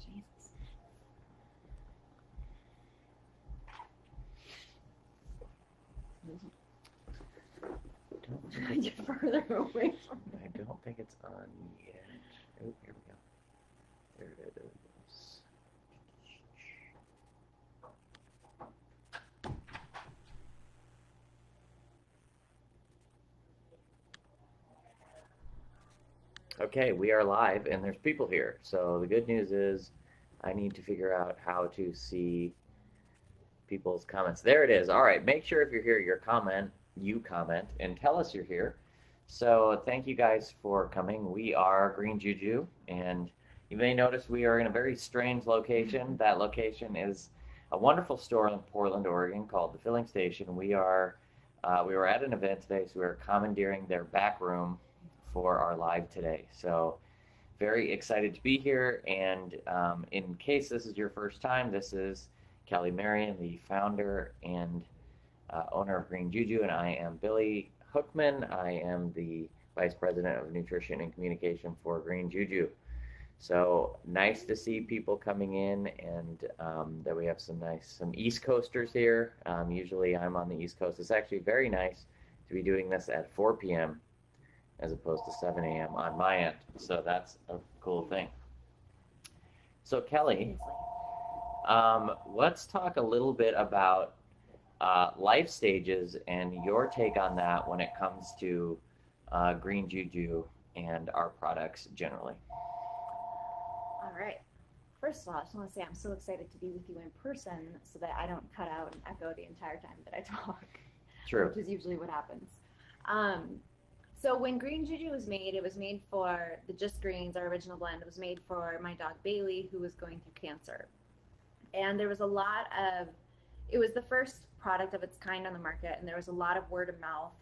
Jesus. You're further away from me. I don't think it's on yet. Oh, here we go. There it is. Okay, we are live and there's people here. So the good news is I need to figure out how to see people's comments. There it is. All right, make sure if you're here, you comment, and tell us you're here. So thank you guys for coming. We are Green Juju, and you may notice we are in a very strange location. That location is a wonderful store in Portland, Oregon called the Filling Station. We were at an event today, so we were commandeering their back room for our live today. So very excited to be here. And in case this is your first time, this is Kelly Marion, the founder and owner of Green Juju, and I am Billy Hoekman. I am the Vice President of Nutrition and Communication for Green Juju. So nice to see people coming in, and that we have some East Coasters here. Usually I'm on the East Coast. It's actually very nice to be doing this at 4 p.m. as opposed to 7 a.m. on my end. So that's a cool thing. So Kelly, let's talk a little bit about life stages and your take on that when it comes to Green Juju and our products generally. All right. First of all, I just want to say I'm so excited to be with you in person so that I don't cut out and echo the entire time that I talk. True. Which is usually what happens. So when Green Juju was made, it was made for the Just Greens, our original blend. It was made for my dog Bailey, who was going through cancer. And there was it was the first product of its kind on the market, and there was a lot of word of mouth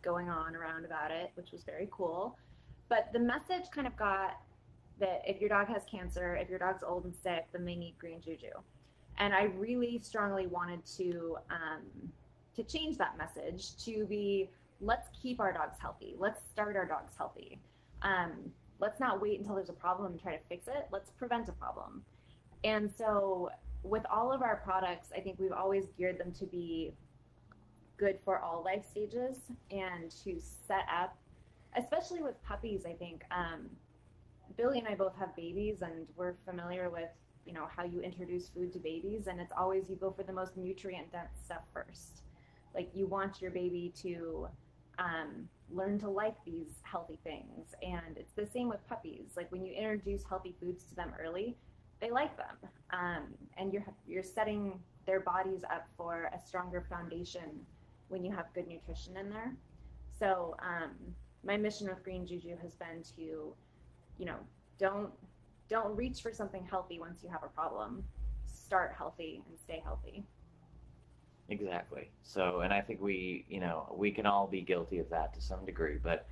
going on around about it, which was very cool. But the message kind of got that if your dog has cancer, if your dog's old and sick, then they need Green Juju. And I really strongly wanted to change that message to be, let's keep our dogs healthy. Let's start our dogs healthy. Let's not wait until there's a problem and try to fix it. Let's prevent a problem. And so with all of our products, I think we've always geared them to be good for all life stages and to set up, especially with puppies, I think. Billy and I both have babies, and we're familiar with, how you introduce food to babies, and it's always you go for the most nutrient-dense stuff first. Like, you want your baby to learn to like these healthy things, and it's the same with puppies. Like, when you introduce healthy foods to them early, they like them, and you're setting their bodies up for a stronger foundation when you have good nutrition in there. So my mission with Green Juju has been to, don't reach for something healthy once you have a problem. Start healthy and stay healthy. Exactly. So, and I think we can all be guilty of that to some degree. But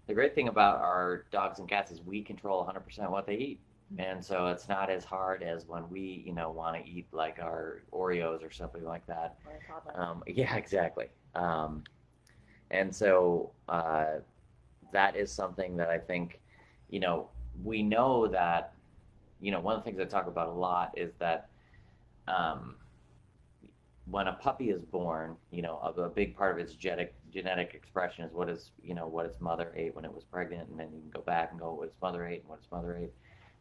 the great thing about our dogs and cats is we control 100% what they eat. And so it's not as hard as when we, want to eat like our Oreos or something like that. Or a toddler. Yeah, exactly. And so that is something that I think, we know that, one of the things I talk about a lot is that when a puppy is born, a big part of its genetic expression is what its mother ate when it was pregnant, and then you can go back and go what its mother ate and what its mother ate.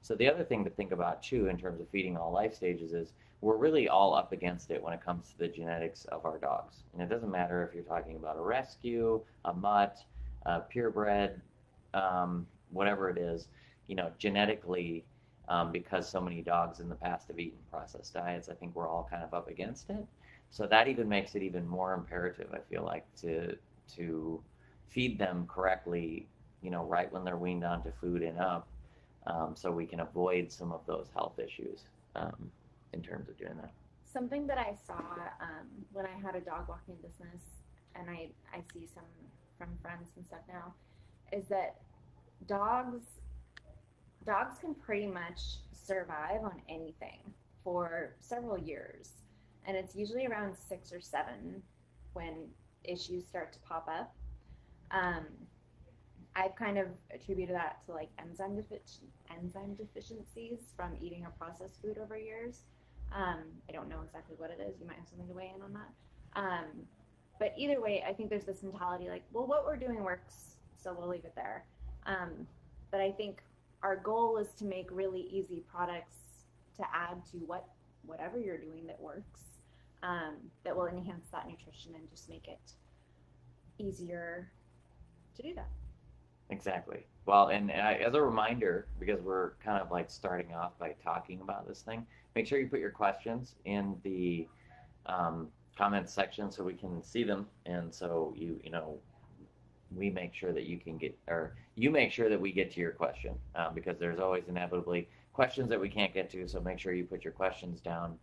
So the other thing to think about too in terms of feeding all life stages is we're really all up against it when it comes to the genetics of our dogs. And it doesn't matter if you're talking about a rescue, a mutt, a purebred, whatever it is, genetically, because so many dogs in the past have eaten processed diets, I think we're all kind of up against it. So that even makes it even more imperative, I feel like, to feed them correctly, right when they're weaned onto food and up, so we can avoid some of those health issues in terms of doing that. Something that I saw when I had a dog walking business, and I see some from friends and stuff now, is that dogs can pretty much survive on anything for several years. And it's usually around 6 or 7 when issues start to pop up. I've kind of attributed that to like enzyme deficiencies from eating a processed food over years. I don't know exactly what it is. You might have something to weigh in on that. But either way, I think there's this mentality like, well, what we're doing works, so we'll leave it there. But I think our goal is to make really easy products to add to whatever you're doing that works, that will enhance that nutrition and just make it easier to do that. Exactly. Well, and as a reminder, because we're kind of like starting off by talking about this thing, make sure you put your questions in the comments section so we can see them, and so we make sure that you can get, or you make sure that we get to your question, because there's always inevitably questions that we can't get to. So make sure you put your questions down.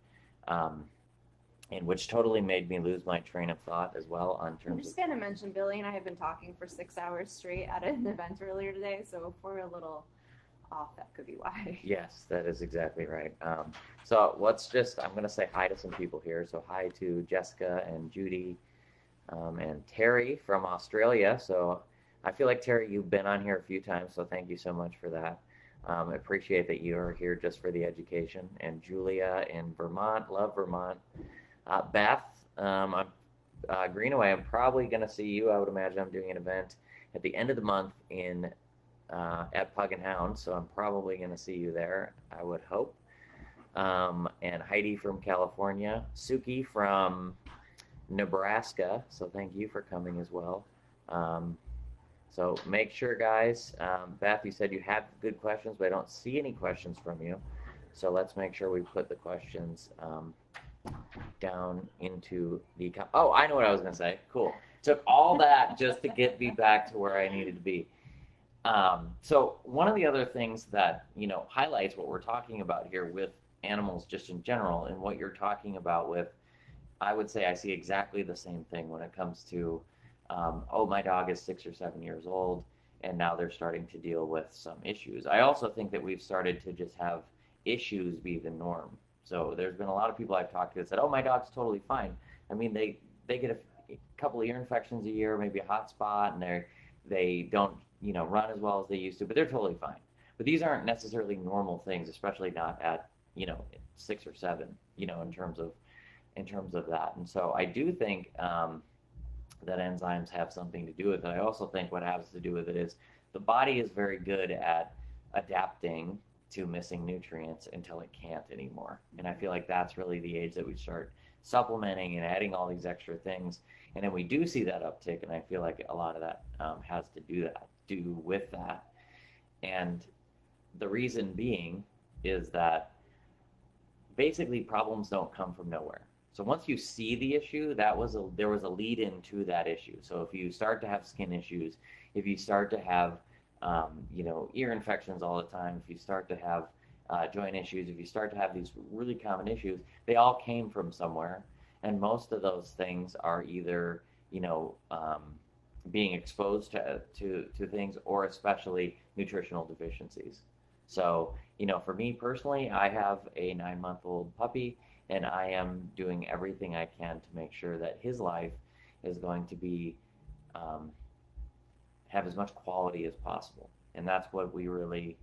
And which totally made me lose my train of thought as well on terms I'm just going to mention Billy and I have been talking for 6 hours straight at an event earlier today, so if we're a little off, that could be why. Yes, that is exactly right. So I'm going to say hi to some people here. So hi to Jessica and Judy, and Terry from Australia. So I feel like, Terry, you've been on here a few times, so thank you so much for that. I appreciate that you are here just for the education. And Julia in Vermont, love Vermont. Beth, Greenaway, I'm probably going to see you. I would imagine I'm doing an event at the end of the month at Pug and Hound, so I'm probably going to see you there, I would hope. And Heidi from California, Suki from Nebraska, so thank you for coming as well. So make sure, guys, Beth, you said you have good questions, but I don't see any questions from you. So let's make sure we put the questions down into the... Oh, I know what I was going to say. Cool. Took all that just to get me back to where I needed to be. So one of the other things that, highlights what we're talking about here with animals just in general, and what you're talking about with, I would say I see exactly the same thing when it comes to, my dog is 6 or 7 years old, and now they're starting to deal with some issues. I also think that we've started to just have issues be the norm. So there's been a lot of people I've talked to that said, oh, my dog's totally fine. I mean, they get a couple of ear infections a year, maybe a hot spot, and they don't, run as well as they used to, but they're totally fine. But these aren't necessarily normal things, especially not at, 6 or 7, in terms of that. And so I do think that enzymes have something to do with it. I also think what has to do with it is the body is very good at adapting to missing nutrients until it can't anymore. And I feel like that's really the age that we start supplementing and adding all these extra things. And then we do see that uptick, and I feel like a lot of that has to do with that. And the reason being is that basically problems don't come from nowhere. So once you see the issue, there was a lead into that issue. So if you start to have skin issues, if you start to have ear infections all the time, if you start to have joint issues, if you start to have these really common issues, they all came from somewhere. And most of those things are either, being exposed to things, or especially nutritional deficiencies. So, for me personally, I have a 9-month-old puppy, and I am doing everything I can to make sure that his life is going to be have as much quality as possible. And that's what we really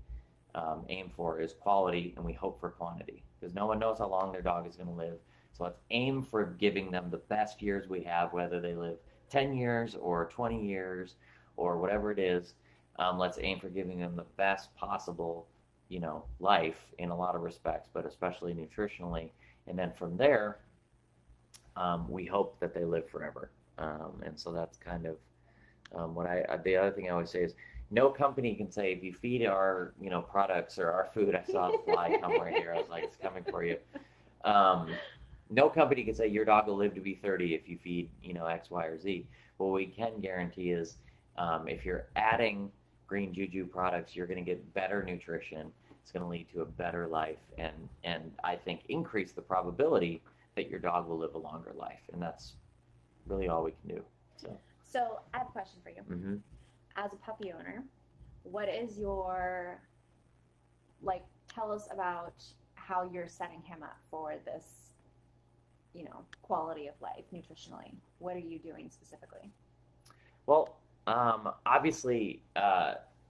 aim for, is quality, and we hope for quantity, because no one knows how long their dog is going to live. So let's aim for giving them the best years we have, whether they live 10 years or 20 years or whatever it is. Let's aim for giving them the best possible, life in a lot of respects, but especially nutritionally. And then from there, we hope that they live forever. And so that's kind of the other thing I always say is, no company can say, if you feed our, products or our food, I saw the fly come right here. I was like, it's coming for you. No company can say your dog will live to be 30 if you feed, X, Y, or Z. What we can guarantee is, if you're adding green Juju products, you're going to get better nutrition. It's going to lead to a better life, and I think increase the probability that your dog will live a longer life. And that's really all we can do. So I have a question for you. Mm-hmm. As a puppy owner, what is your, tell us about how you're setting him up for this, quality of life nutritionally. What are you doing specifically? Well, Obviously,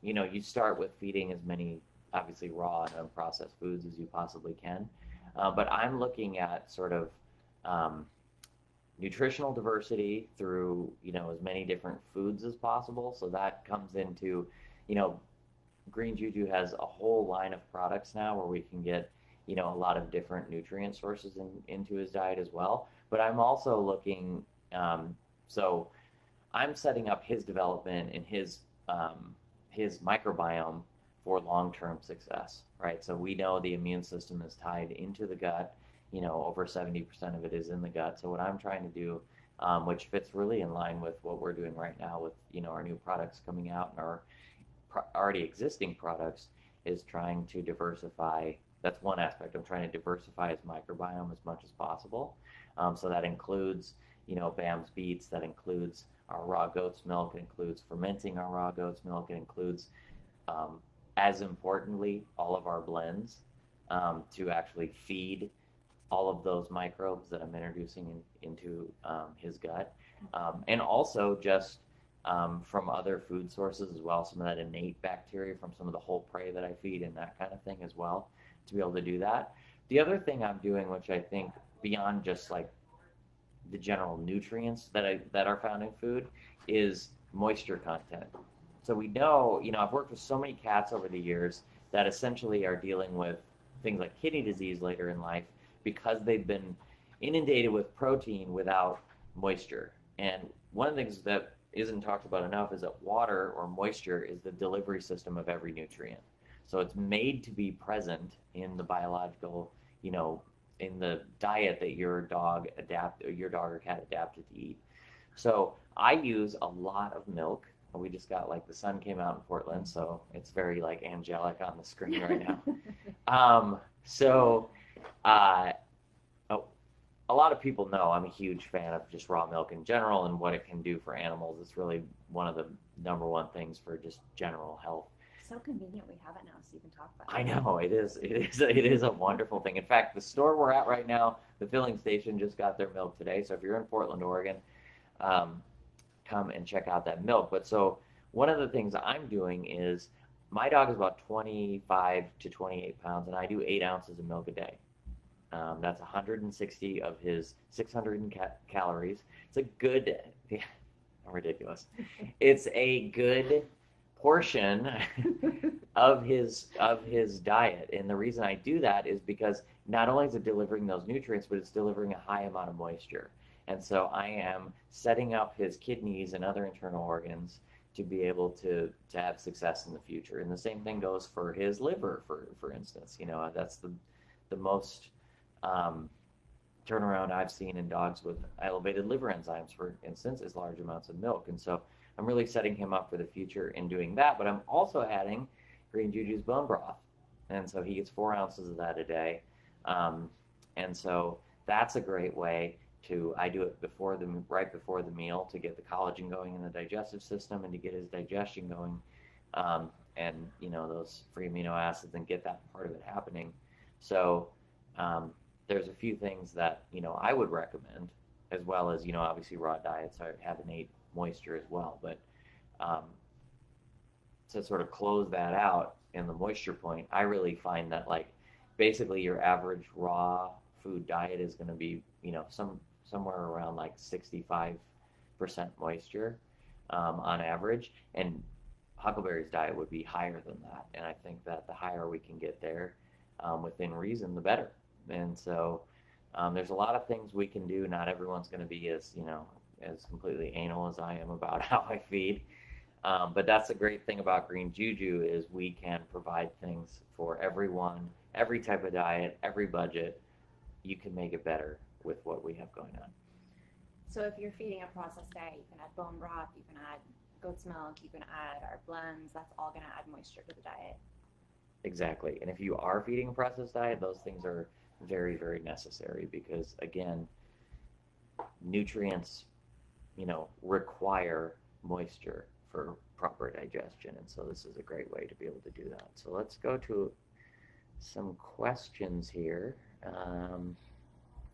you start with feeding as many, obviously, raw and unprocessed foods as you possibly can. But I'm looking at sort of um, nutritional diversity through, as many different foods as possible. So that comes into, you know, Green Juju has a whole line of products now where we can get, a lot of different nutrient sources into his diet as well. But I'm also looking, so I'm setting up his development and his microbiome for long-term success, right? So we know the immune system is tied into the gut. Over 70% of it is in the gut. So what I'm trying to do, which fits really in line with what we're doing right now with our new products coming out and our already existing products, is trying to diversify. That's one aspect. I'm trying to diversify his microbiome as much as possible. So that includes, BAM's beets, that includes our raw goat's milk, it includes fermenting our raw goat's milk, it includes, as importantly, all of our blends to actually feed all of those microbes that I'm introducing into his gut. And also just from other food sources as well, some of that innate bacteria from some of the whole prey that I feed and that kind of thing as well, to be able to do that. The other thing I'm doing, which I think beyond just like the general nutrients that are found in food, is moisture content. So we know, I've worked with so many cats over the years that essentially are dealing with things like kidney disease later in life because they've been inundated with protein without moisture. And one of the things that isn't talked about enough is that water or moisture is the delivery system of every nutrient. So it's made to be present in the biological, in the diet that your dog or cat adapted to eat. So I use a lot of milk. We just got like the sun came out in Portland, so it's very like angelic on the screen right now. So uh, oh, a lot of people know I'm a huge fan of just raw milk in general and what it can do for animals. It's really one of the number one things for just general health. So convenient we have it now, so you can talk about it. I know it is. It is a wonderful thing. In fact, the store we're at right now, the filling station, just got their milk today. So if you're in Portland, Oregon, um, come and check out that milk. But so one of the things I'm doing is my dog is about 25 to 28 pounds, and I do 8 ounces of milk a day. That's 160 of his 600 calories. It's a good, yeah, ridiculous. It's a good portion of his diet, and the reason I do that is because not only is it delivering those nutrients, but it's delivering a high amount of moisture. And so I am setting up his kidneys and other internal organs to be able to have success in the future. And the same thing goes for his liver, for instance. That's the most turnaround I've seen in dogs with elevated liver enzymes, for instance, is large amounts of milk. And so I'm really setting him up for the future in doing that. But I'm also adding Green Juju's bone broth. And so he gets 4 ounces of that a day. And so that's a great way I do it right before the meal to get the collagen going in the digestive system and to get his digestion going, and those free amino acids and get that part of it happening. So there's a few things that I would recommend, as well as obviously raw diets have innate moisture as well. But to sort of close that out in the moisture point, I really find that like basically your average raw food diet is going to be somewhere around like 65% moisture on average, and Huckleberry's diet would be higher than that. And I think that the higher we can get there within reason, the better. And so there's a lot of things we can do. Not everyone's going to be as completely anal as I am about how I feed. But that's the great thing about Green Juju is we can provide things for everyone, every type of diet, every budget. You can make it better with what we have going on. So if you're feeding a processed diet, you can add bone broth, you can add goat's milk, you can add our blends. That's all going to add moisture to the diet. Exactly. And if you are feeding a processed diet, those things are very, very necessary because, again, nutrients, require moisture for proper digestion. And so this is a great way to be able to do that. So let's go to some questions here.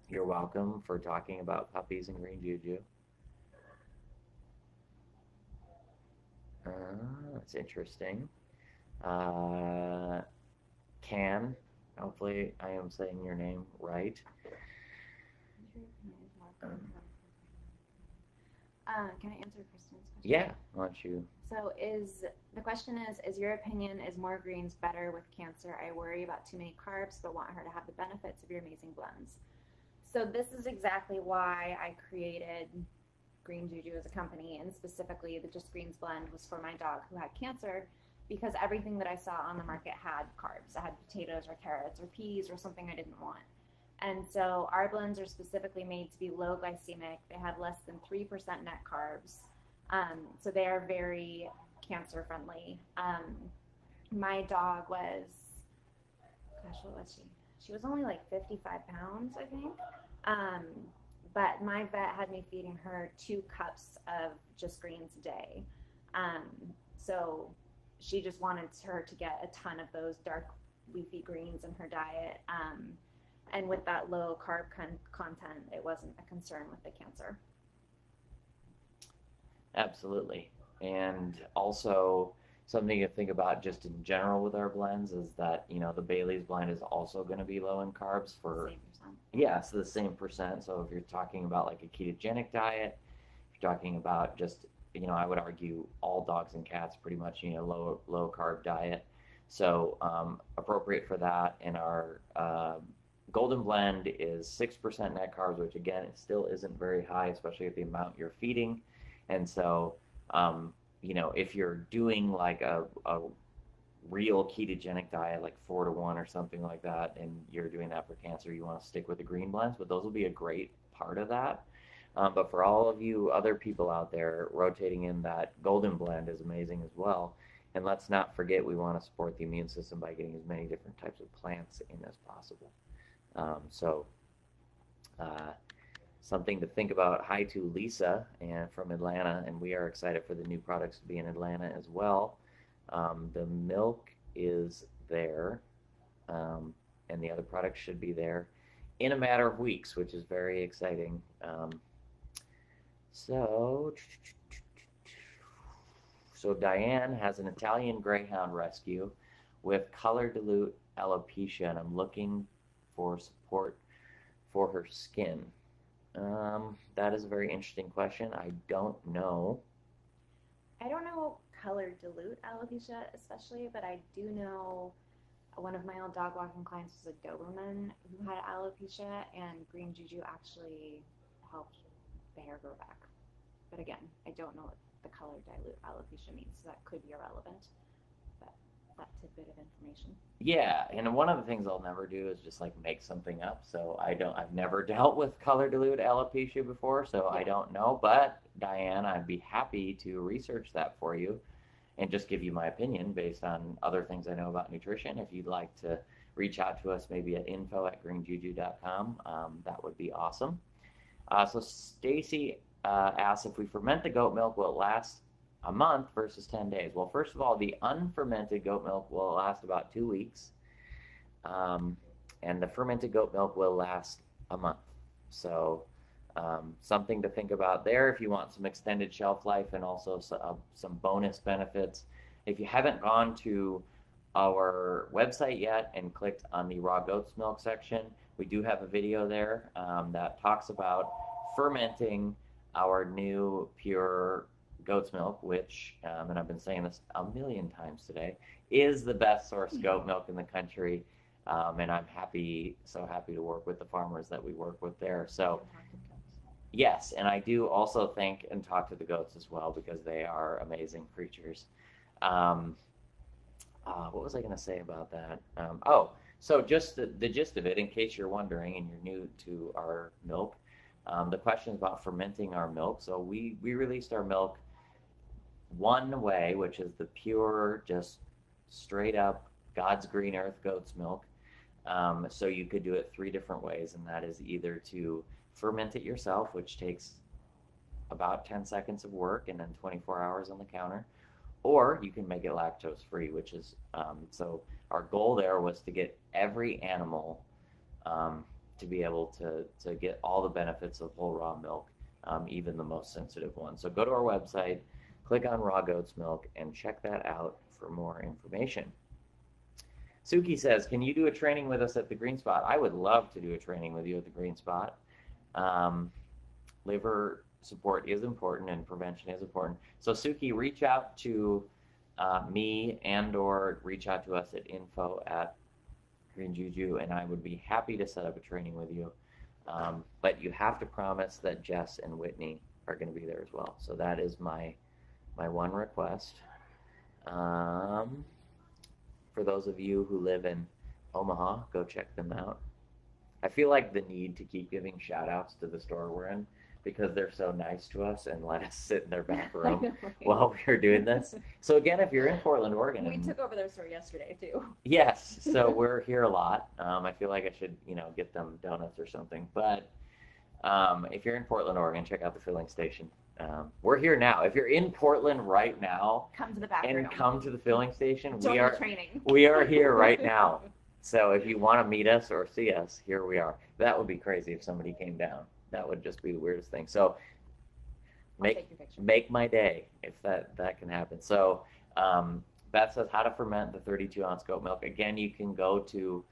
You're welcome for talking about puppies and Green Juju. That's interesting. Uh, Can, hopefully I am saying your name right. Can I answer Kristen's question? Yeah, why don't you? So the question is your opinion, is more greens better with cancer? I worry about too many carbs, but want her to have the benefits of your amazing blends. So this is exactly why I created Green Juju as a company, and specifically the Just Greens blend was for my dog who had cancer, because everything that I saw on the market had carbs. I had potatoes or carrots or peas or something I didn't want. And so our blends are specifically made to be low glycemic. They have less than 3% net carbs. So they are very cancer friendly. My dog was, gosh, what was she? She was only like 55 pounds, I think. Um, but my vet had me feeding her 2 cups of Just Greens a day. Um, so she just wanted her to get a ton of those dark leafy greens in her diet. And with that low carb content, it wasn't a concern with the cancer. Absolutely. And also, something to think about just in general with our blends is that, the Bailey's blend is also going to be low in carbs for, Same percent. yeah, so the same percent. So if you're talking about like a ketogenic diet, if you're talking about just, I would argue all dogs and cats pretty much, low carb diet. So appropriate for that. And our golden blend is 6% net carbs, which again, it still isn't very high, especially at the amount you're feeding. And so, if you're doing like a real ketogenic diet, like 4-to-1 or something like that, and you're doing that for cancer, you want to stick with the green blends, but those will be a great part of that. But for all of you other people out there, rotating in that golden blend is amazing as well. And let's not forget, we want to support the immune system by getting as many different types of plants in as possible. So, uh, something to think about. Hi to Lisa and from Atlanta, and we are excited for the new products to be in Atlanta as well. The milk is there, and the other products should be there in a matter of weeks, which is very exciting. So, so Diane has an Italian Greyhound rescue with color dilute alopecia, and I'm looking for support for her skin. That is a very interesting question. I don't know. I don't know color dilute alopecia especially, but I do know one of my old dog walking clients was a Doberman who had alopecia, and Green Juju actually helped the hair grow back. But again, I don't know what the color dilute alopecia means, so that could be irrelevant. But that tidbit of information. Yeah, and one of the things I'll never do is just like make something up. So I've never dealt with color dilute alopecia before, so I don't know. But Diane, I'd be happy to research that for you and just give you my opinion based on other things I know about nutrition. If you'd like to reach out to us, maybe at info@greenjuju.com, that would be awesome. So Stacy asks, if we ferment the goat milk, will it last a month versus 10 days? Well, first of all, the unfermented goat milk will last about 2 weeks, and the fermented goat milk will last a month. So something to think about there if you want some extended shelf life and also some bonus benefits. If you haven't gone to our website yet and clicked on the raw goat's milk section, we do have a video there that talks about fermenting our new pure goat's milk, which, and I've been saying this a million times today, is the best source goat milk in the country. And I'm so happy to work with the farmers that we work with there. So, yes, and I do also thank and talk to the goats as well because they are amazing creatures. What was I going to say about that? So just the gist of it, in case you're wondering and you're new to our milk, the question is about fermenting our milk. So we released our milk one way, which is the pure, just straight up God's green earth goat's milk. So you could do it 3 different ways, and that is either to ferment it yourself, which takes about 10 seconds of work and then 24 hours on the counter, or you can make it lactose free, which is so our goal there was to get every animal to be able to get all the benefits of whole raw milk, even the most sensitive ones. So go to our website, click on raw goat's milk and check that out for more information. Suki says, can you do a training with us at the Green Spot? I would love to do a training with you at the Green Spot. Liver support is important and prevention is important. So Suki, reach out to me and or reach out to us at info@Green Juju, and I would be happy to set up a training with you. But you have to promise that Jess and Whitney are going to be there as well. So that is my one request. For those of you who live in Omaha, go check them out. I feel like the need to keep giving shout outs to the store we're in because they're so nice to us and let us sit in their back room while we are doing this. So again, if you're in Portland, Oregon. We took over their store yesterday too. Yes, so we're here a lot. I feel like I should, get them donuts or something. But if you're in Portland, Oregon, check out the filling station. We're here now. If you're in Portland right now, come to the back room and come to the filling station. Join the training. We are here right now. So if you want to meet us or see us, here we are. That would be crazy if somebody came down. That would just be the weirdest thing. So make my day if that can happen. So Beth says how to ferment the 32-ounce goat milk. Again, you can go to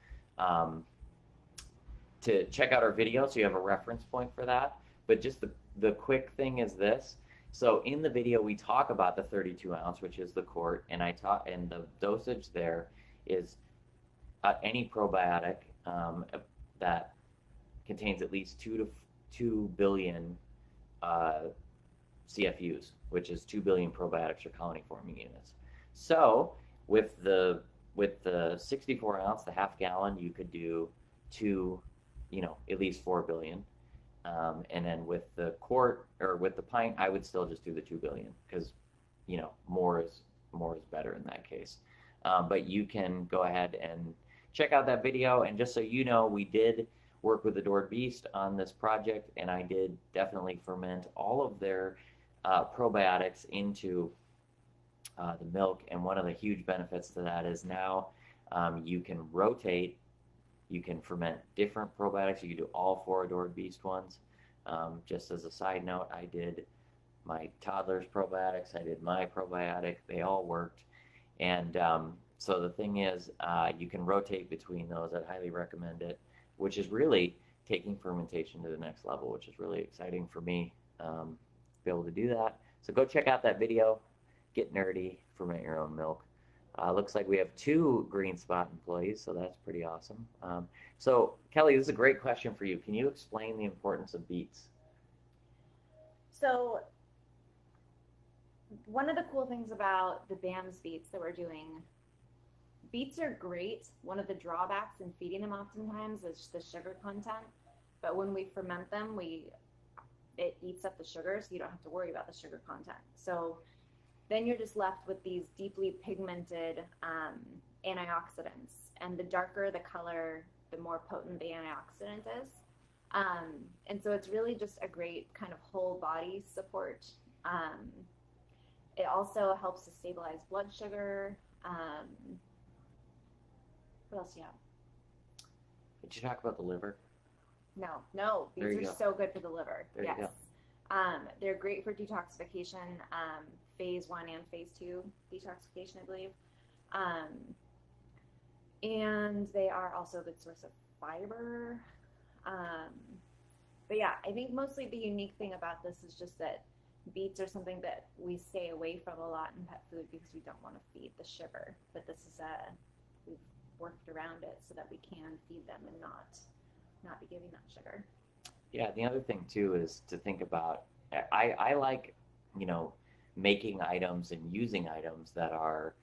check out our video so you have a reference point for that. But just the quick thing is this. So in the video we talk about the 32-ounce, which is the quart, and the dosage there is any probiotic that contains at least 2 billion CFUs, which is 2 billion probiotics or colony forming units. So with the 64-ounce, the half gallon, you could do at least 4 billion. And then with the quart or with the pint, I would still just do the 2 billion because more is better in that case. But you can go ahead and check out that video. And just so you know, we did work with Adored Beast on this project, and I did definitely ferment all of their probiotics into the milk. And one of the huge benefits to that is now you can rotate. You can ferment different probiotics. You can do all 4 Adored Beast ones. Just as a side note, I did my toddler's probiotics. I did my probiotic. They all worked. And so the thing is, you can rotate between those. I'd highly recommend it, which is really taking fermentation to the next level, which is really exciting for me to be able to do that. So go check out that video. Get nerdy. Ferment your own milk. Looks like we have 2 Green Spot employees, so that's pretty awesome. So Kelly, this is a great question for you. Can you explain the importance of beets? So one of the cool things about the BAMS beets that we're doing, beets are great. One of the drawbacks in feeding them oftentimes is the sugar content, but when we ferment them, it eats up the sugar, so you don't have to worry about the sugar content. So then you're just left with these deeply pigmented antioxidants. And the darker the color, the more potent the antioxidant is. And so it's really just a great kind of whole body support. It also helps to stabilize blood sugar. What else do you have? Did you talk about the liver? No. These are so good for the liver. There you go. They're great for detoxification, phase 1 and phase 2 detoxification, I believe. And they are also a good source of fiber. But yeah, I think mostly the unique thing about this is just that beets are something that we stay away from a lot in pet food because we don't want to feed the sugar. But this is we've worked around it so that we can feed them and not be giving that sugar. Yeah, the other thing too is to think about, I like, making items and using items that are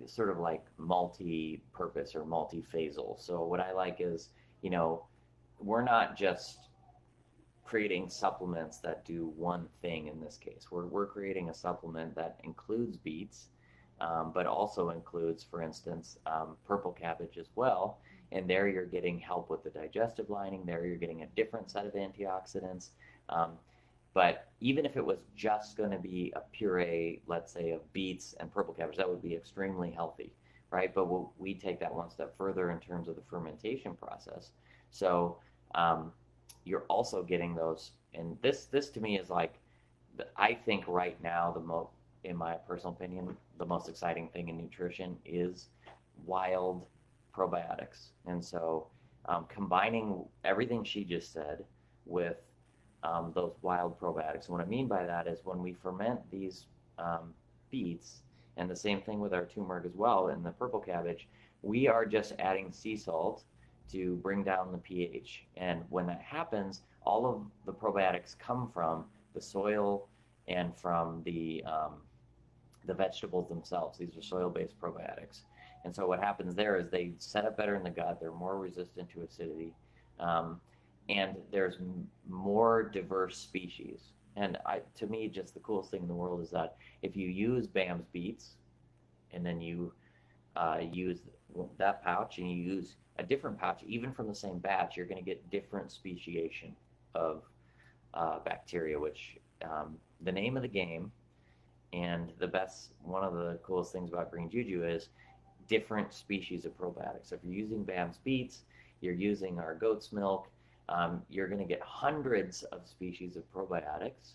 sort of like multi-purpose or multiphasal. So what I like is, we're not just creating supplements that do one thing in this case. We're creating a supplement that includes beets, but also includes, for instance, purple cabbage as well. And there you're getting help with the digestive lining. There you're getting a different set of antioxidants. But even if it was just going to be a puree, let's say, of beets and purple cabbage, that would be extremely healthy, right? But we take that one step further in terms of the fermentation process. So you're also getting those. And this to me is like, I think right now in my personal opinion, the most exciting thing in nutrition is wild probiotics. And so combining everything she just said with those wild probiotics. And what I mean by that is when we ferment these beets, and the same thing with our turmeric as well in the purple cabbage, we are just adding sea salt to bring down the pH. And when that happens, all of the probiotics come from the soil and from the vegetables themselves. These are soil-based probiotics. And so what happens there is they set up better in the gut. They're more resistant to acidity. And there's more diverse species. And to me, just the coolest thing in the world is that if you use BAM's beets and then you use that pouch and you use a different pouch, even from the same batch, you're going to get different speciation of bacteria, which the name of the game and one of the coolest things about green juju is different species of probiotics. So if you're using BAM's beets, you're using our goat's milk, you're going to get hundreds of species of probiotics,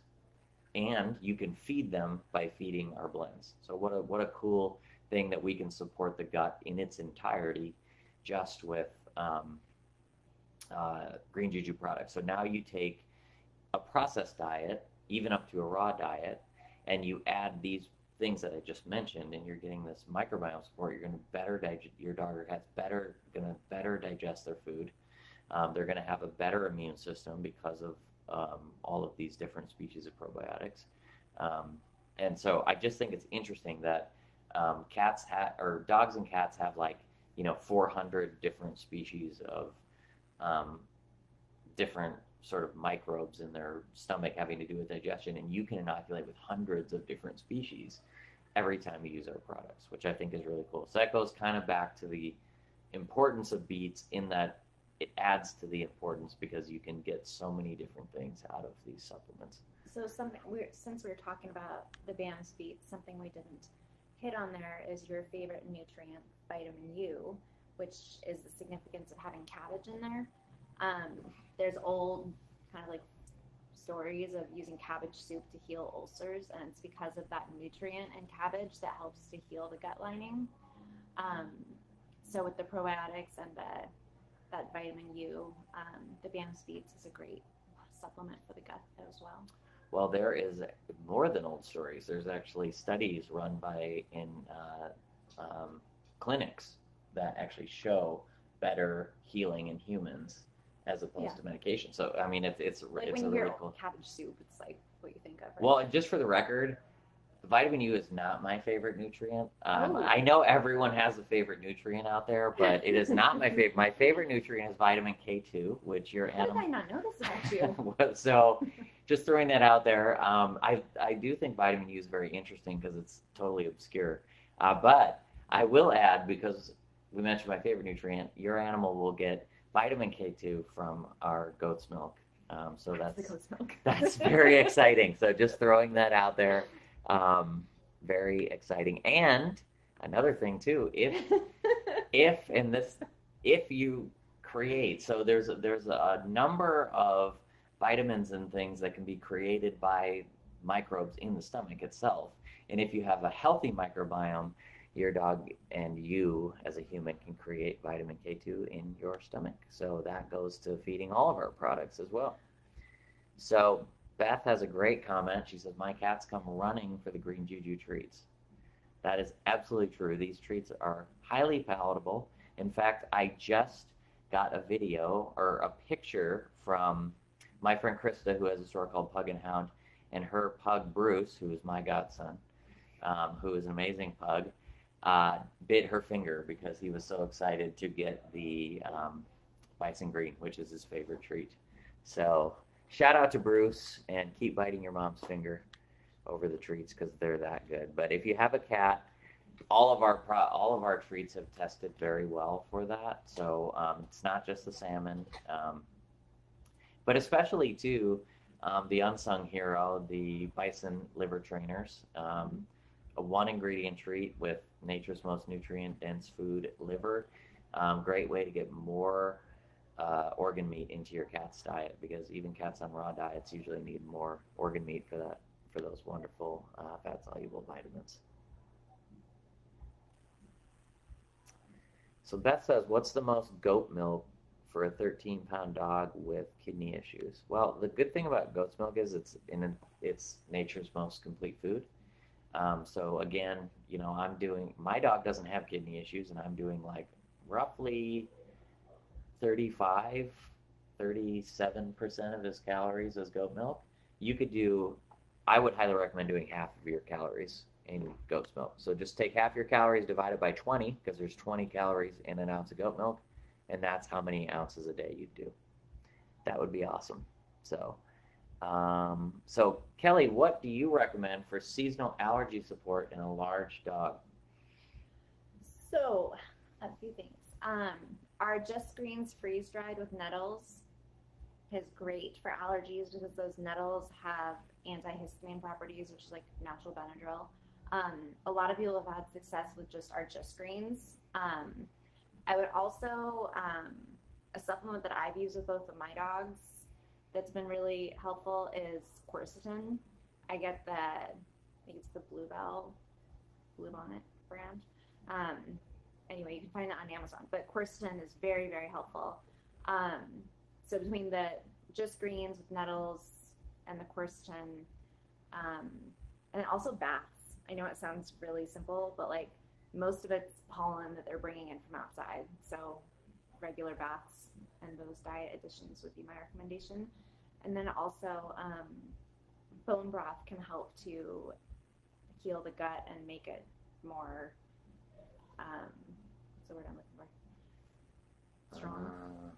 and you can feed them by feeding our blends. So what a cool thing that we can support the gut in its entirety just with green juju products. So now you take a processed diet, even up to a raw diet, and you add these things that I just mentioned, and you're getting this microbiome support. You're going to better digest. Your dog has going to better digest their food. They're going to have a better immune system because of all of these different species of probiotics. And so I just think it's interesting that dogs and cats have 400 different species of different sort of microbes in their stomach having to do with digestion, and you can inoculate with hundreds of different species every time you use our products, which I think is really cool. So that goes kind of back to the importance of beets in that it adds to the importance because you can get so many different things out of these supplements. So since we're talking about the BAM's beets, something we didn't hit on there is your favorite nutrient, vitamin U, which is the significance of having cabbage in there. There's old kind of stories of using cabbage soup to heal ulcers, and it's because of that nutrient in cabbage that helps to heal the gut lining. So with the probiotics and that vitamin U, the BAM's beets is a great supplement for the gut as well. Well, there is more than old stories. There's actually studies run in clinics that actually show better healing in humans as opposed to medication. So, I mean, it's when a you really hear cool. cabbage soup, it's what you think of. Right? Well, just for the record, vitamin U is not my favorite nutrient. I know everyone has a favorite nutrient out there, but it is not my favorite. My favorite nutrient is vitamin K2, which your animal. How did I not know this about you? So, just throwing that out there, I do think vitamin U is very interesting because it's totally obscure. But I will add, because we mentioned my favorite nutrient, your animal will get vitamin K2 from our goat's milk. So that's the goat's milk. That's very exciting. So just throwing that out there. Very exciting. And another thing too, if you create, so there's a number of vitamins and things that can be created by microbes in the stomach itself. And if you have a healthy microbiome, your dog and you as a human can create vitamin K2 in your stomach. So that goes to feeding all of our products as well. So Beth has a great comment. She says, my cats come running for the green juju treats. That is absolutely true. These treats are highly palatable. In fact, I just got a video or a picture from my friend Krista, who has a store called Pug and Hound, and her pug Bruce, who is my godson, who is an amazing pug, bit her finger because he was so excited to get the bison green, which is his favorite treat. So shout out to Bruce, and keep biting your mom's finger over the treats because they're that good. But if you have a cat, all of our treats have tested very well for that. So it's not just the salmon, but especially too the unsung hero, the bison liver trainers. A one ingredient treat with nature's most nutrient dense food, liver. Great way to get more organ meat into your cat's diet, because even cats on raw diets usually need more organ meat for for those wonderful fat-soluble vitamins. So Beth says, what's the most goat milk for a 13-pound dog with kidney issues? Well, the good thing about goat's milk is it's nature's most complete food. So again, my dog doesn't have kidney issues, and I'm doing like roughly 37% of his calories as goat milk. I would highly recommend doing half of your calories in goat's milk. So just take half your calories, divide it by 20, because there's 20 calories in an ounce of goat milk, and that's how many ounces a day you'd do. That would be awesome. So Kelly, what do you recommend for seasonal allergy support in a large dog? So, a few things. Our Just Greens freeze dried with nettles is great for allergies because those nettles have antihistamine properties, which is like natural Benadryl. A lot of people have had success with just our Just Greens. I would also, a supplement that I've used with both of my dogs that's been really helpful is quercetin. I think it's the Bluebonnet brand. Anyway, you can find it on Amazon, but quercetin is very, very helpful. So between the Just Greens with nettles and the quercetin, and also baths. I know it sounds really simple, but like most of it's pollen that they're bringing in from outside. So regular baths and those diet additions would be my recommendation. And then also bone broth can help to heal the gut and make it more, what's the word I'm looking for?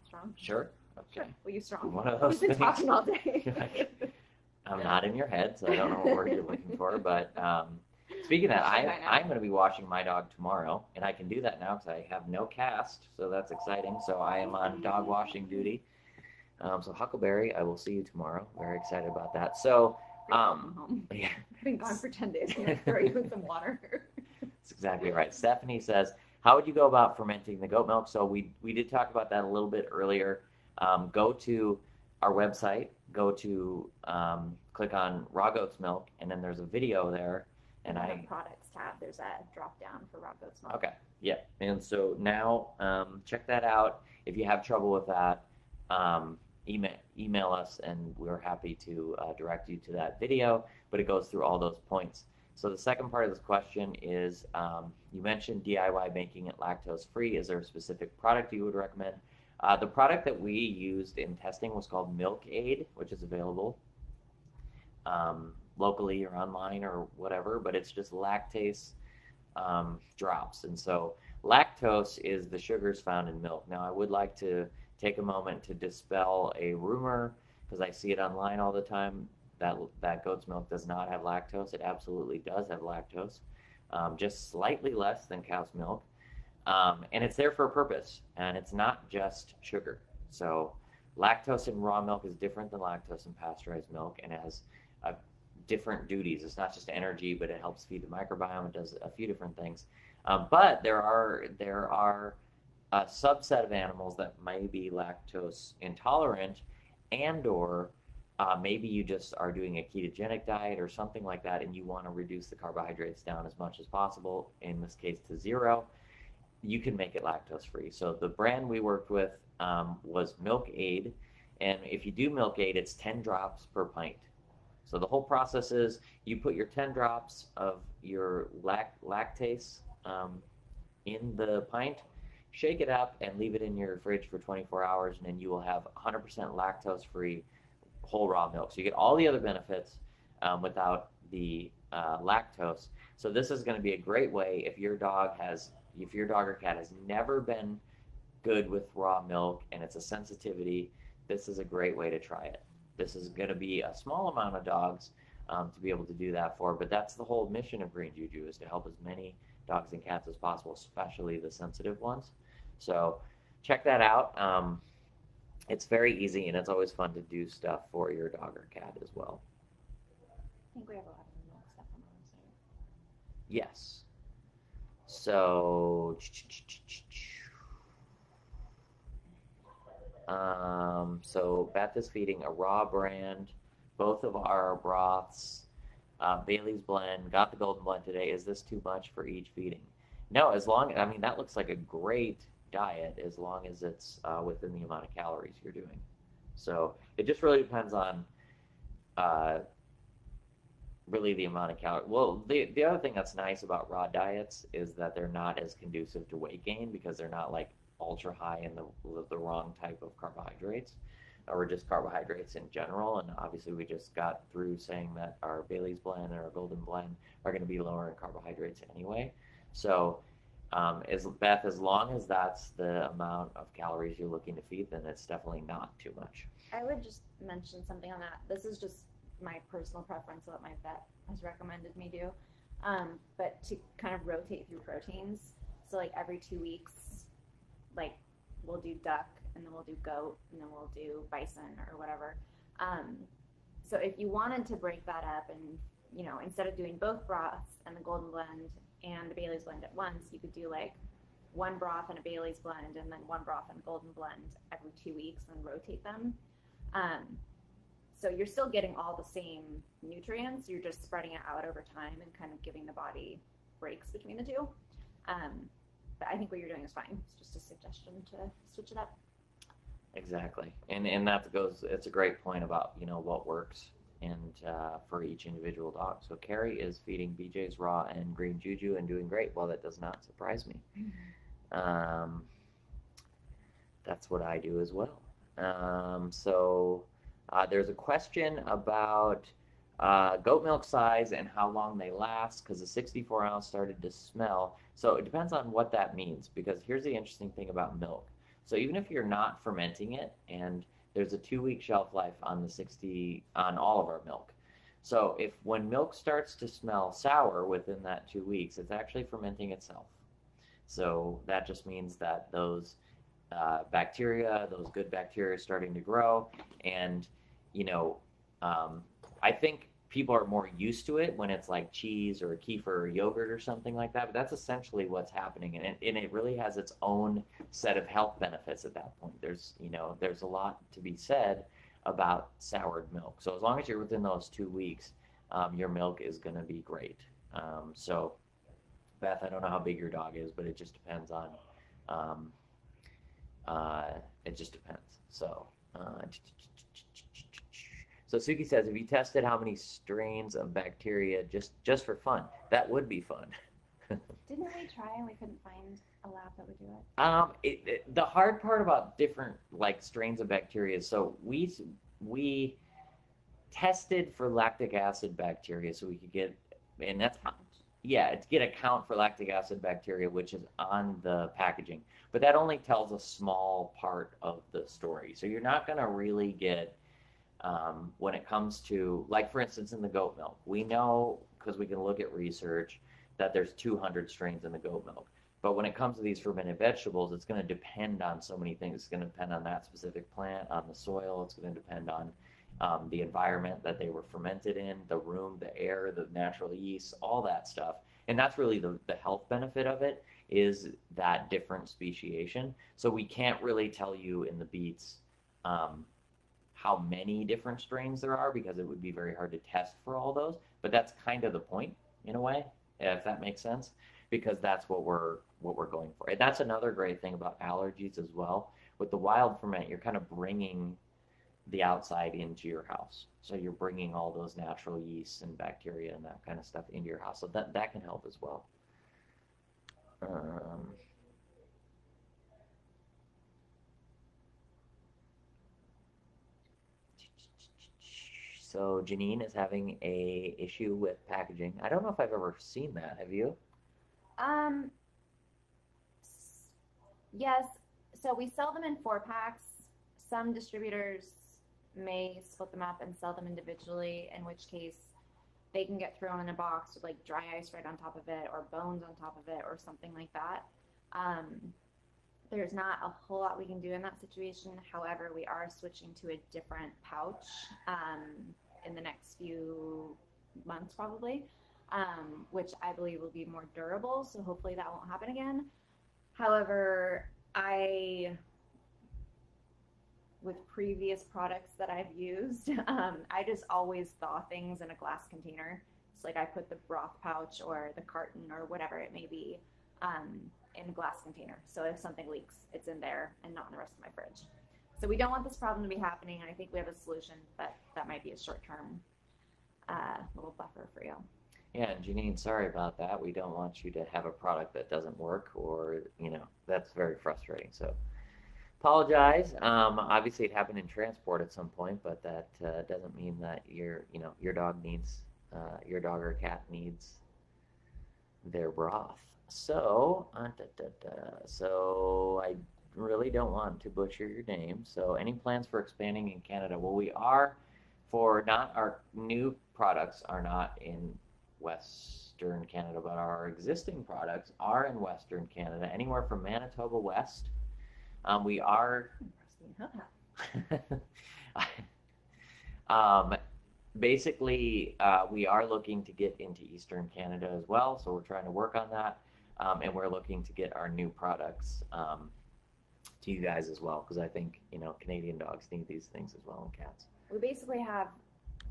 Strong? Sure. Okay. Sure. We'll use strong. One of those We've been things. talking all day. I'm not in your head, so I don't know what word you're looking for. But speaking of that, I'm going to be washing my dog tomorrow, and I can do that now because I have no cast, so that's exciting. So I am on dog washing duty. So Huckleberry, I will see you tomorrow. Very excited about that. So, yeah. I've been gone for 10 days. I'm going to throw you in some water. That's exactly right. Stephanie says, how would you go about fermenting the goat milk? So we did talk about that a little bit earlier. Go to our website, click on raw goat's milk, and then there's a video there. And on the products tab, there's a drop down for raw goat's milk. Okay, yeah. And so now check that out. If you have trouble with that, email us, and we're happy to direct you to that video, but it goes through all those points. So the second part of this question is, you mentioned DIY making it lactose free. Is there a specific product you would recommend? The product that we used in testing was called Milk Aid, which is available locally or online or whatever, but it's just lactase drops. And so lactose is the sugars found in milk. Now I would like to take a moment to dispel a rumor, because I see it online all the time, that goat's milk does not have lactose. It absolutely does have lactose, just slightly less than cow's milk. And it's there for a purpose, and it's not just sugar. So lactose in raw milk is different than lactose in pasteurized milk, and it has different duties. It's not just energy, but it helps feed the microbiome. It does a few different things. But there are a subset of animals that may be lactose intolerant, or maybe you just are doing a ketogenic diet or something like that, and you want to reduce the carbohydrates down as much as possible, in this case to zero. You can make it lactose free. So the brand we worked with was Milk Aid, and if you do Milk Aid, it's 10 drops per pint. So the whole process is you put your 10 drops of your lactase in the pint, shake it up, and leave it in your fridge for 24 hours, and then you will have 100% lactose-free whole raw milk. So you get all the other benefits without the lactose. So this is going to be a great way if your dog or cat has never been good with raw milk and it's a sensitivity. This is a great way to try it. This is going to be a small amount of dogs to be able to do that for, but that's the whole mission of Green Juju, is to help as many dogs and cats as possible, especially the sensitive ones. So check that out. It's very easy, and it's always fun to do stuff for your dog or cat as well. I think we have a lot of milk stuff on the website. Yes. So, Beth is feeding a raw brand. Both of our broths Bailey's blend, got the golden blend today. Is this too much for each feeding? No, I mean, that looks like a great diet as long as it's within the amount of calories you're doing. So it just really depends on uh, really the amount of calories. Well, the other thing that's nice about raw diets is that they're not as conducive to weight gain because they're not like ultra high in the wrong type of carbohydrates or just carbohydrates in general. And obviously, we just got through saying that our Bailey's blend and our golden blend are going to be lower in carbohydrates anyway. So, as long as that's the amount of calories you're looking to feed, then it's definitely not too much. I would just mention something on that. This is just my personal preference, what my vet has recommended me do. But to kind of rotate through proteins. So like every 2 weeks, like we'll do duck and then we'll do goat and then we'll do bison or whatever. So if you wanted to break that up and, instead of doing both broths and the golden blend and the Bailey's blend at once, you could do like one broth and a Bailey's blend and then one broth and a golden blend every 2 weeks and rotate them. So you're still getting all the same nutrients. You're just spreading it out over time and kind of giving the body breaks between the two. But I think what you're doing is fine. It's just a suggestion to switch it up. Exactly, and it's a great point about what works and for each individual dog. So Carrie is feeding BJ's raw and green Juju and doing great. Well, that does not surprise me. That's what I do as well. There's a question about goat milk size and how long they last because the 64 ounce started to smell. So it depends on what that means because here's the interesting thing about milk. So even if you're not fermenting it, and there's a 2-week shelf life on on all of our milk. So when milk starts to smell sour within that 2 weeks, it's actually fermenting itself. So that just means that those bacteria, those good bacteria, are starting to grow, and I think people are more used to it when it's like cheese or kefir or yogurt or something like that, but that's essentially what's happening, and it really has its own set of health benefits at that point. There's a lot to be said about soured milk. So as long as you're within those 2 weeks, your milk is going to be great. So Beth, I don't know how big your dog is, but it just depends on it just depends. So Suki says, have you tested how many strains of bacteria just for fun? That would be fun. Didn't we try and we couldn't find a lab that would do it? The hard part about different like strains of bacteria, so we tested for lactic acid bacteria so we could get, and that's to get a count for lactic acid bacteria, which is on the packaging. But that only tells a small part of the story. So you're not going to really get, when it comes to, like for instance, in the goat milk, we know, because we can look at research, that there's 200 strains in the goat milk. But when it comes to these fermented vegetables, it's going to depend on so many things. It's going to depend on that specific plant, on the soil. It's going to depend on the environment that they were fermented in, the room, the air, the natural yeast, all that stuff. And that's really the health benefit of it, is that different speciation. So we can't really tell you in the beets how many different strains there are because it would be very hard to test for all those. But that's kind of the point, in a way, if that makes sense, because that's what we're going for. And that's another great thing about allergies as well. With the wild ferment, you're kind of bringing the outside into your house. So you're bringing all those natural yeasts and bacteria and that kind of stuff into your house. So that can help as well. So Janine is having a issue with packaging. I don't know if I've ever seen that. Have you? Yes. So we sell them in 4-packs. Some distributors may split them up and sell them individually, in which case they can get thrown in a box with like dry ice right on top of it or bones on top of it or something like that. There's not a whole lot we can do in that situation. However, we are switching to a different pouch in the next few months probably, which I believe will be more durable. So hopefully that won't happen again. However, with previous products that I've used, I just always thaw things in a glass container. So like I put the broth pouch or the carton or whatever it may be in a glass container. So if something leaks, it's in there and not in the rest of my fridge. So we don't want this problem to be happening, and I think we have a solution, but that might be a short-term little buffer for you. Yeah, and Janine, sorry about that. We don't want you to have a product that doesn't work, or that's very frustrating. So apologize. Obviously, it happened in transport at some point, but that doesn't mean that your dog needs your dog or cat needs their broth. So, so I really don't want to butcher your name. So, any plans for expanding in Canada? Well, we are for not our new products are not in Western Canada, but our existing products are in Western Canada, anywhere from Manitoba west. We are. um, Basically, we are looking to get into Eastern Canada as well, so we're trying to work on that, and we're looking to get our new products to you guys as well, because I think Canadian dogs need these things as well, and cats. We basically have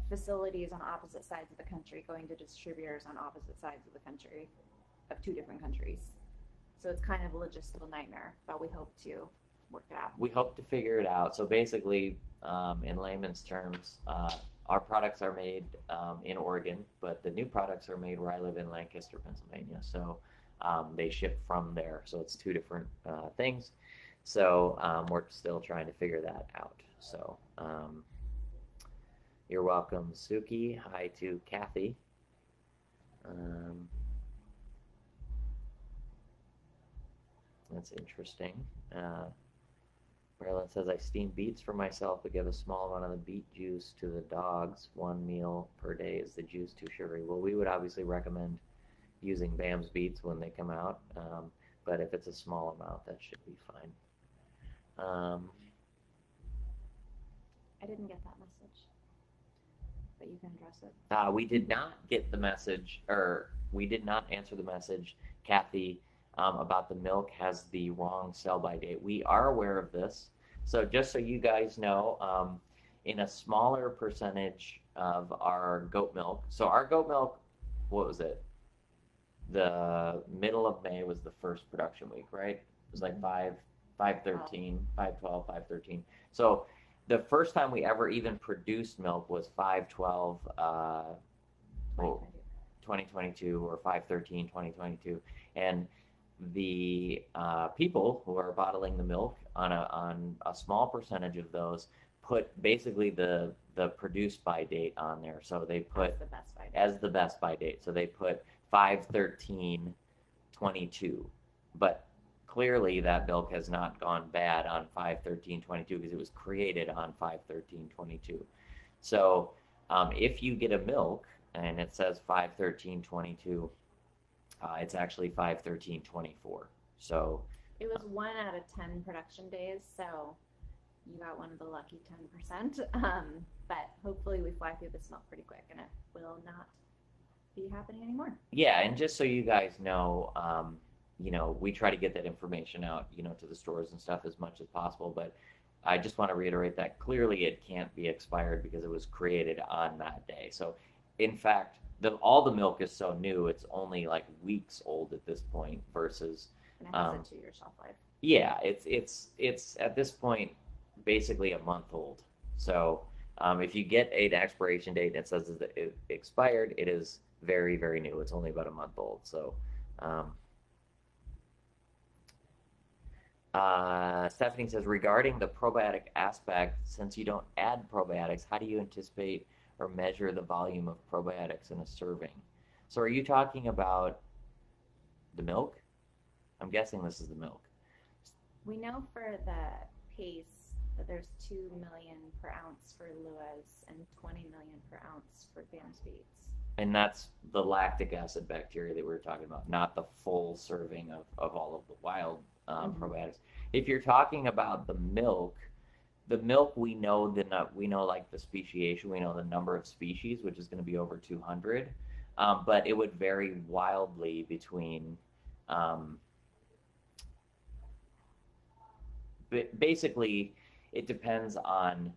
facilities on opposite sides of the country going to distributors on opposite sides of the country, of two different countries. So it's kind of a logistical nightmare, but we hope to work it out. We hope to figure it out. So basically, in layman's terms, our products are made in Oregon, but the new products are made where I live in Lancaster, Pennsylvania. So they ship from there. So it's two different things. So we're still trying to figure that out. So you're welcome, Suki. Hi to Kathy. That's interesting. Marilyn says, I steam beets for myself, but give a small amount of the beet juice to the dogs. 1 meal per day. Is the juice too sugary? Well, we would obviously recommend using Bam's beets when they come out, but if it's a small amount, that should be fine. I didn't get that message, but you can address it. We did not get the message, or we did not answer the message, Kathy, about the milk has the wrong sell-by date. We are aware of this. So just so you guys know, in a smaller percentage of our goat milk, so our goat milk, what was it? The middle of May was the first production week, right? It was like 5/13, 5/12, 5/13. So the first time we ever even produced milk was 5/12, 2022, or 5/13, 2022. And the people who are bottling the milk on a small percentage of those put basically the produced by date on there. So they put as the best by date. So they put 5/13/22, but clearly that milk has not gone bad on 5/13/22 because it was created on 5/13/22. So if you get a milk and it says 5/13/22, it's actually 5/13/24. So it was 1 out of 10 production days, so you got one of the lucky 10%. But hopefully we fly through this milk pretty quick and it will not be happening anymore. Yeah, and just so you guys know, we try to get that information out, to the stores and stuff as much as possible. But I just want to reiterate that clearly it can't be expired because it was created on that day. So in fact, all the milk is so new, it's only like weeks old at this point versus. And it has a 2-year shelf life. Yeah, it's at this point basically a month old. So if you get an expiration date that says that it expired, it is very, very new. It's only about a month old. So Stephanie says, regarding the probiotic aspect, since you don't add probiotics, how do you anticipate or measure the volume of probiotics in a serving? So are you talking about the milk? I'm guessing this is the milk. We know for the pace that there's 2 million per ounce for Lua's and 20 million per ounce for Bam's beets. And that's the lactic acid bacteria that we were talking about, not the full serving of all of the wild probiotics. If you're talking about the milk we know like the speciation, we know the number of species, which is going to be over 200, but it would vary wildly between. Basically, it depends on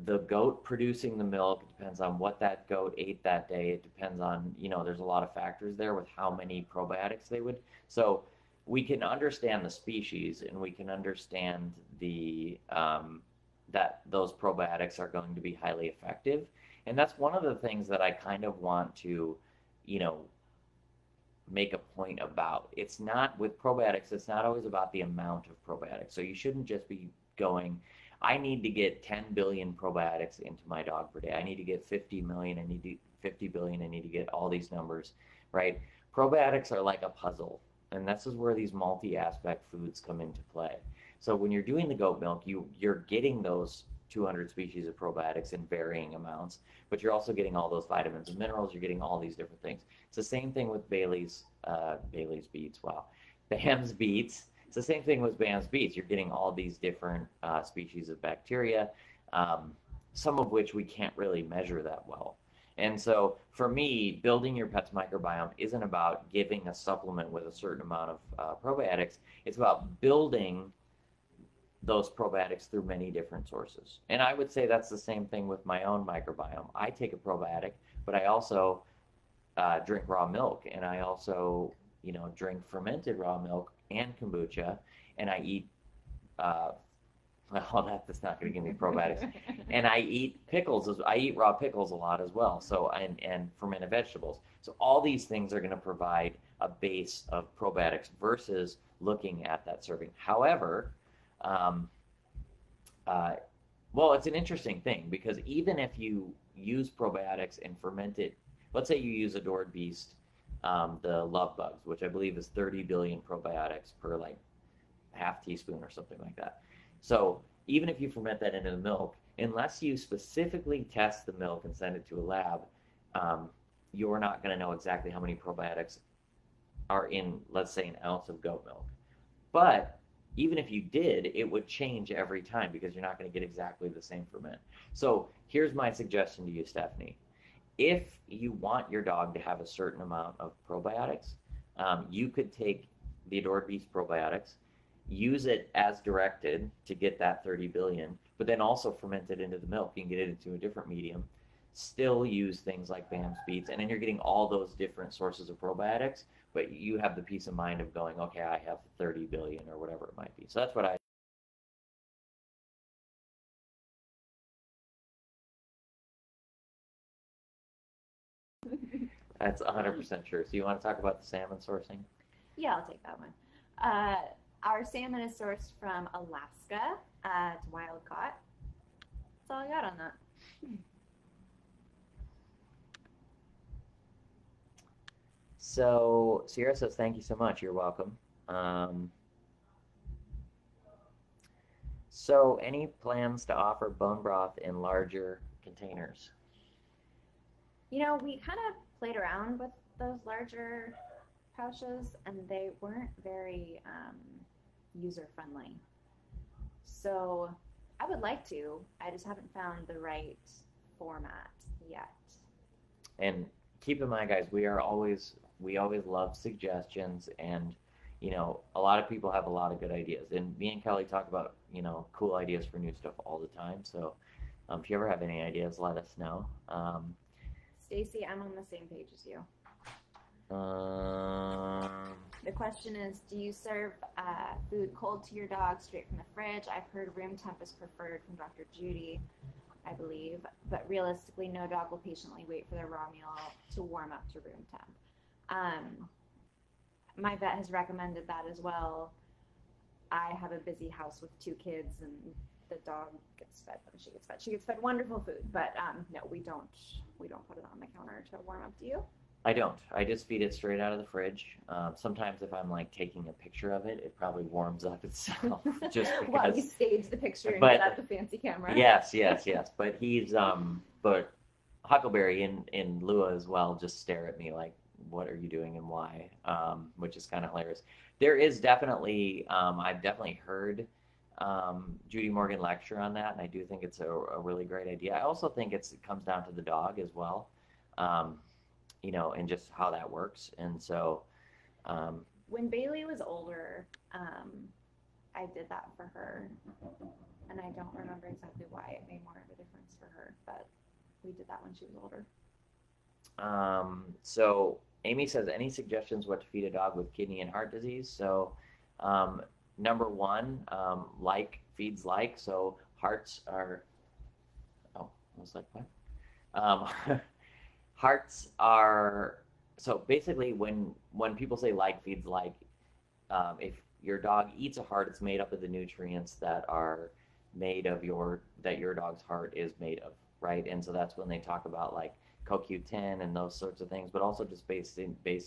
the goat producing the milk. It depends on what that goat ate that day. It depends on, there's a lot of factors there with how many probiotics they would. So we can understand the species and we can understand that those probiotics are going to be highly effective. And that's one of the things that I kind of want to, you know, make a point about. It's not with probiotics, it's not always about the amount of probiotics. So you shouldn't just be going, I need to get 10 billion probiotics into my dog per day. I need to get 50 million, I need to 50 billion, I need to get all these numbers, right? Probiotics are like a puzzle. And this is where these multi-aspect foods come into play. So when you're doing the goat milk, you're getting those 200 species of probiotics in varying amounts, but you're also getting all those vitamins and minerals. You're getting all these different things. It's the same thing with Bailey's beets. Wow, Bam's beets. It's the same thing with Bam's beets. You're getting all these different species of bacteria, some of which we can't really measure that well. And so for me, building your pet's microbiome isn't about giving a supplement with a certain amount of probiotics. It's about building those probiotics through many different sources. And I would say that's the same thing with my own microbiome. I take a probiotic, but I also drink raw milk, and I also, drink fermented raw milk and kombucha, and I eat, well, that's not going to give me probiotics. And I eat pickles. I eat raw pickles a lot as well. So, and fermented vegetables. So all these things are going to provide a base of probiotics versus looking at that serving. However, um, well, it's an interesting thing because even if you use probiotics and ferment it, let's say you use Adored Beast, the Love Bugs, which I believe is 30 billion probiotics per like half teaspoon or something like that. So even if you ferment that into the milk, unless you specifically test the milk and send it to a lab, you're not going to know exactly how many probiotics are in, let's say, an ounce of goat milk. But even if you did, it would change every time because you're not going to get exactly the same ferment. So here's my suggestion to you, Stephanie. If you want your dog to have a certain amount of probiotics, you could take the Adored Beast probiotics, use it as directed to get that 30 billion, but then also ferment it into the milk. You can get it into a different medium, still use things like Bam's beets, and then you're getting all those different sources of probiotics, but you have the peace of mind of going, okay, I have 30 billion or whatever it might be. So that's what I. That's 100% true. So you want to talk about the salmon sourcing? Yeah, I'll take that one. Our salmon is sourced from Alaska. It's wild caught. That's all I got on that. So Sierra says, thank you so much. You're welcome. So any plans to offer bone broth in larger containers? We kind of played around with those larger pouches, and they weren't very user friendly. So I would like to. I just haven't found the right format yet. And keep in mind, guys, we always love suggestions, and a lot of people have a lot of good ideas. And me and Kelly talk about cool ideas for new stuff all the time. So if you ever have any ideas, let us know. Stacy, I'm on the same page as you. The question is, do you serve food cold to your dog straight from the fridge? I've heard room temp is preferred from Dr. Judy, I believe, but realistically, no dog will patiently wait for their raw meal to warm up to room temp. My vet has recommended that as well. I have a busy house with 2 kids, and the dog gets fed when she gets fed. She gets fed wonderful food, but no, we don't put it on the counter to warm up. Do you? I don't. I just feed it straight out of the fridge. Sometimes if I'm like taking a picture of it, it probably warms up itself just because. Well, you stage the picture and But get out the fancy camera. yes. But but Huckleberry and Lua as well just stare at me like, what are you doing and why? Which is kind of hilarious. There is definitely, I've definitely heard Judy Morgan lecture on that, and I do think it's a really great idea. I also think it comes down to the dog as well. And just how that works. And so, when Bailey was older, I did that for her. and I don't remember exactly why it made more of a difference for her, but we did that when she was older. So Amy says, any suggestions what to feed a dog with kidney and heart disease? So, um, number one, like feeds like. So hearts are. Oh, I was like, what? Hearts are. So basically, when people say like feeds like, if your dog eats a heart, it's made up of the nutrients that are made of your dog's heart is made of, right? And so that's when they talk about like CoQ10 and those sorts of things, but also just based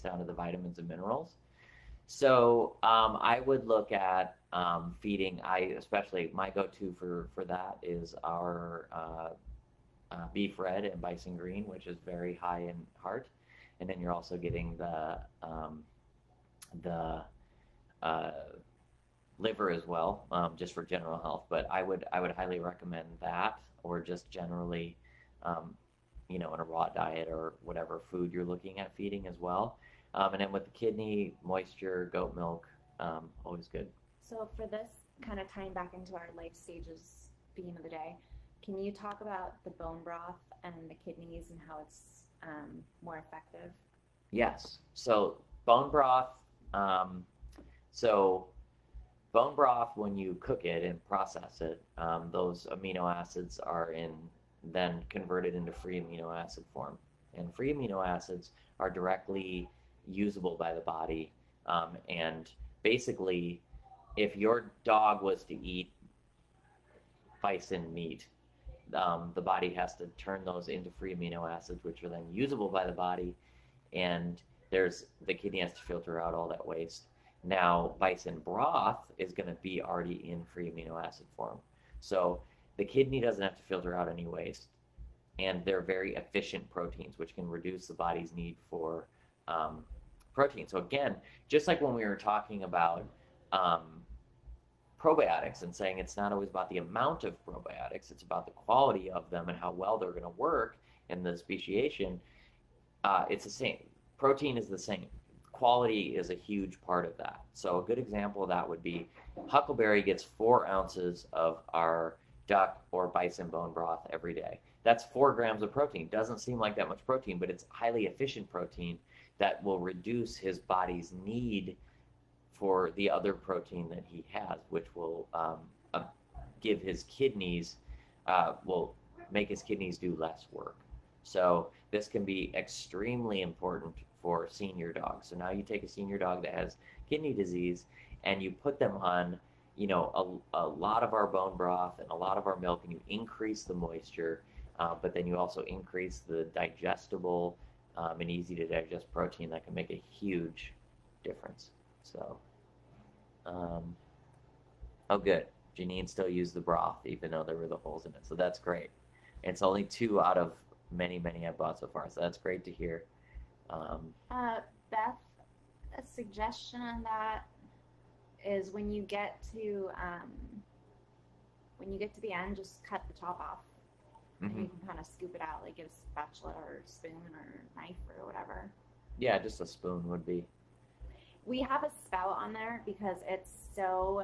down to the vitamins and minerals. So I would look at feeding. I especially my go-to for that is our beef red and bison green, which is very high in heart, and then you're also getting the uh, liver as well, just for general health. But I would highly recommend that, or just generally, um, in a raw diet or whatever food you're looking at feeding as well. And then with the kidney, moisture, goat milk, always good. So for this, kind of tying back into our life stages theme of the day, can you talk about the bone broth and the kidneys and how it's more effective? Yes. So bone broth. Um, so bone broth, when you cook it and process it, those amino acids are then converted into free amino acid form. And free amino acids are directly usable by the body. And basically, if your dog was to eat bison meat, the body has to turn those into free amino acids, which are then usable by the body. And the kidney has to filter out all that waste. Now, bison broth is going to be already in free amino acid form. So the kidney doesn't have to filter out any waste. And they're very efficient proteins, which can reduce the body's need for protein. So again, just like when we were talking about um, probiotics and saying it's not always about the amount of probiotics, it's about the quality of them and how well they're going to work in the speciation. It's the same. Protein is the same. Quality is a huge part of that. So a good example of that would be Huckleberry gets 4 ounces of our duck or bison bone broth every day. That's 4 grams of protein. Doesn't seem like that much protein, but it's highly efficient protein that will reduce his body's need for the other protein that he has, which will give his kidneys, will make his kidneys do less work. So this can be extremely important for senior dogs. So now you take a senior dog that has kidney disease and you put them on, a lot of our bone broth and a lot of our milk, and you increase the moisture, but then you also increase the digestible and easy to digest protein that can make a huge difference. So, oh, good. Janine still used the broth, even though there were the holes in it. So that's great. It's only 2 out of many, many I've bought so far. So that's great to hear. Beth, a suggestion on that is when you get to the end, just cut the top off, and you can kind of scoop it out, like get a spatula or spoon or knife or whatever. Yeah, just a spoon would be. We have a spout on there because it's so,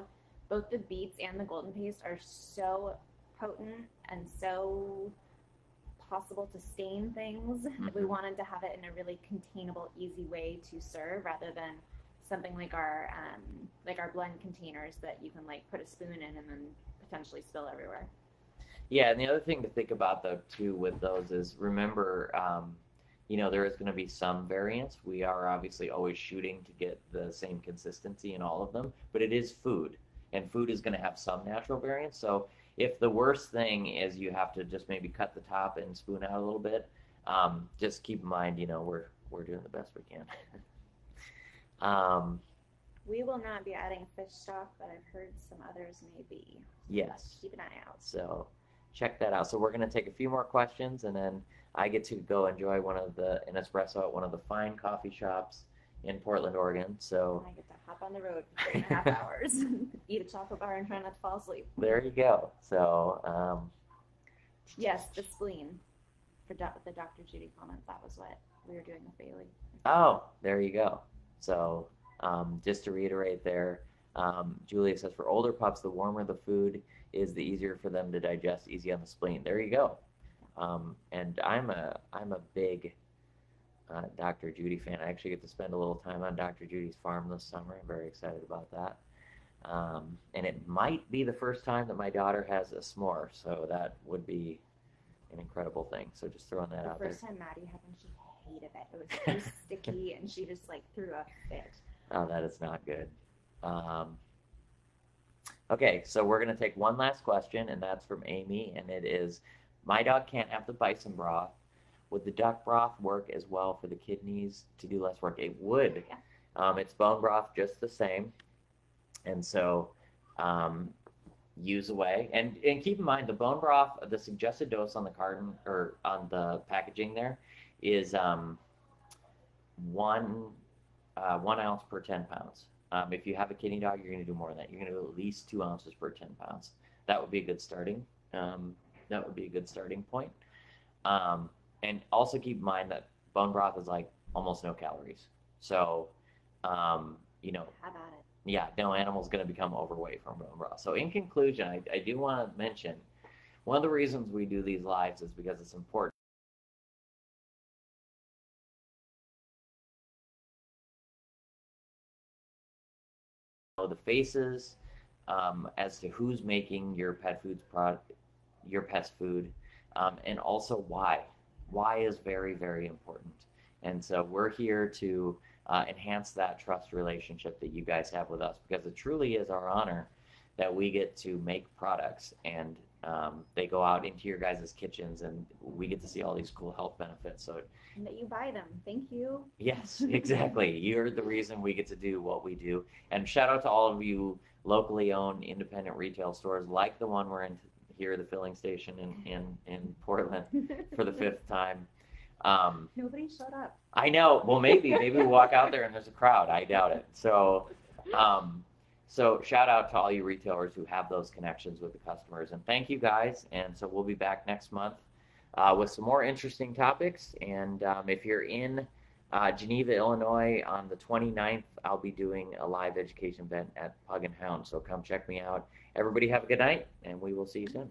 both the beets and the golden paste are so potent and so possible to stain things. We wanted to have it in a really containable, easy way to serve, rather than something like our blend containers that you can like put a spoon in and then potentially spill everywhere. Yeah, and the other thing to think about though too with those is, remember, there is going to be some variance. We are obviously always shooting to get the same consistency in all of them, but it is food, and food is going to have some natural variance. So if the worst thing is you have to just maybe cut the top and spoon out a little bit, just keep in mind, we're doing the best we can. We will not be adding fish stock, but I've heard some others may be. Yes. Keep an eye out. So check that out. So we're going to take a few more questions, and then I get to go enjoy an espresso at one of the fine coffee shops in Portland, Oregon. So I get to hop on the road for 3.5 hours, eat a chocolate bar, and try not to fall asleep. There you go. So yes, the spleen. For the Dr. Judy comments, that was what we were doing with Bailey. Oh, there you go. So just to reiterate there, Julia says, for older pups, the warmer the food is, the easier for them to digest, easy on the spleen. There you go. And I'm a big Dr. Judy fan. I actually get to spend a little time on Dr. Judy's farm this summer. I'm very excited about that. And it might be the first time that my daughter has a s'more, so that would be an incredible thing. So just throwing that out there. The first time Maddie had one, she hated it. It was too sticky, and she just like threw a fit. Oh, that is not good. Okay, so we're going to take one last question, and that's from Amy, and it is, my dog can't have the bison broth. Would the duck broth work as well for the kidneys to do less work? It would. Yeah. It's bone broth just the same. And so use away. And keep in mind, the bone broth, the suggested dose on the carton or on the packaging there is 1 ounce per 10 pounds. If you have a kidney dog, you're going to do more than that. You're going to do at least 2 ounces per 10 pounds. That would be a good starting. Point. And also keep in mind that bone broth is like almost no calories. So, How about it? yeah, no animal's going to become overweight from bone broth. So in conclusion, I do want to mention, one of the reasons we do these lives is because it's important. The faces as to who's making your pet food's product, your pet's food, and also why. Why is very, very important. And so we're here to enhance that trust relationship that you guys have with us, because it truly is our honor that we get to make products and they go out into your guys' kitchens and we get to see all these cool health benefits. So, and that you buy them. Thank you. Yes, exactly. You're the reason we get to do what we do. And shout out to all of you locally owned independent retail stores like the one we're in here, the filling station in Portland for the 5th time. Nobody showed up. I know. Well, maybe we walk out there and there's a crowd. I doubt it. So shout out to all you retailers who have those connections with the customers, and thank you guys. And so we'll be back next month with some more interesting topics. And if you're in Geneva, Illinois on the 29th, I'll be doing a live education event at Pug and Hound. So come check me out. Everybody have a good night, and we will see you soon.